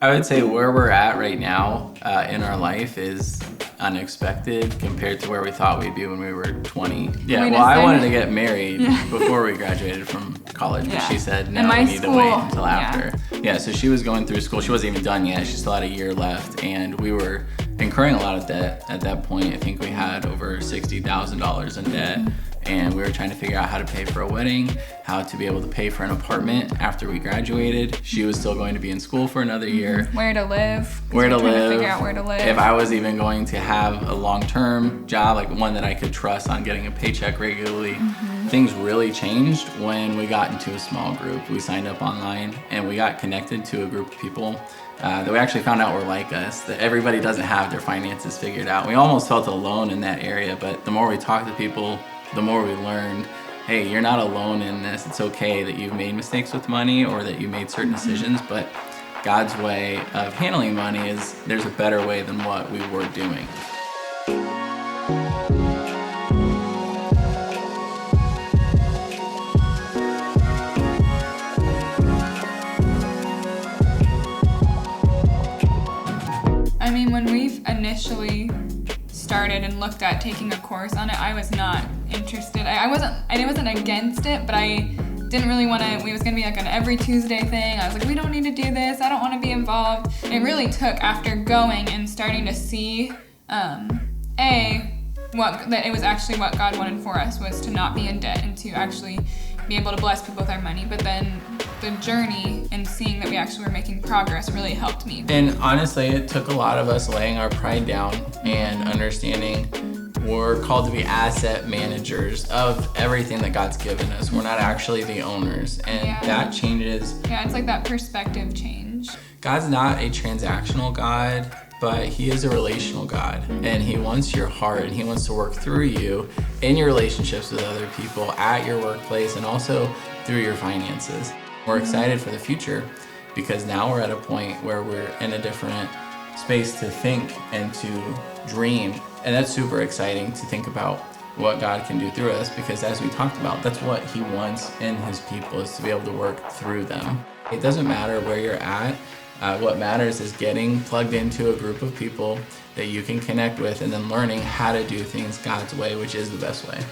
I would say where we're at right now in our life is unexpected compared to where we thought we'd be when we were 20. Yeah, well, I wanted to get married before we graduated from college, but she said, no, we need to wait until after. Yeah, so she was going through school. She wasn't even done yet. She still had a year left, and we were incurring a lot of debt at that point. I think we had over $60,000 in debt. And we were trying to figure out how to pay for a wedding, how to be able to pay for an apartment after we graduated. She was still going to be in school for another year. Where to live. Figure out where to live. If I was even going to have a long-term job, like one that I could trust on getting a paycheck regularly. Things really changed when we got into a small group. We signed up online and we got connected to a group of people that we actually found out were like us, that everybody doesn't have their finances figured out. We almost felt alone in that area, but the more we talked to people, the more we learned, hey, you're not alone in this. It's okay that you've made mistakes with money or that you made certain decisions, but God's way of handling money is there's a better way than what we were doing. I mean, when we initially started and looked at taking a course on it, I was not interested. I wasn't against it, but I didn't really want to. It was going to be like an every Tuesday thing. I was like, we don't need to do this. I don't want to be involved. It really took after going and starting to see, that it was actually what God wanted for us, was to not be in debt and to actually be able to bless people with our money. But then the journey and seeing that we actually were making progress really helped me. And honestly, it took a lot of us laying our pride down and understanding we're called to be asset managers of everything that God's given us. We're not actually the owners, and that changes. Yeah, it's like that perspective change. God's not a transactional God, but he is a relational God, and he wants your heart, and he wants to work through you in your relationships with other people, at your workplace, and also through your finances. We're excited for the future because now we're at a point where we're in a different space to think and to dream, and that's super exciting to think about what God can do through us, because as we talked about, that's what he wants in his people, is to be able to work through them. It doesn't matter where you're at. What matters is getting plugged into a group of people that you can connect with and then learning how to do things God's way, which is the best way.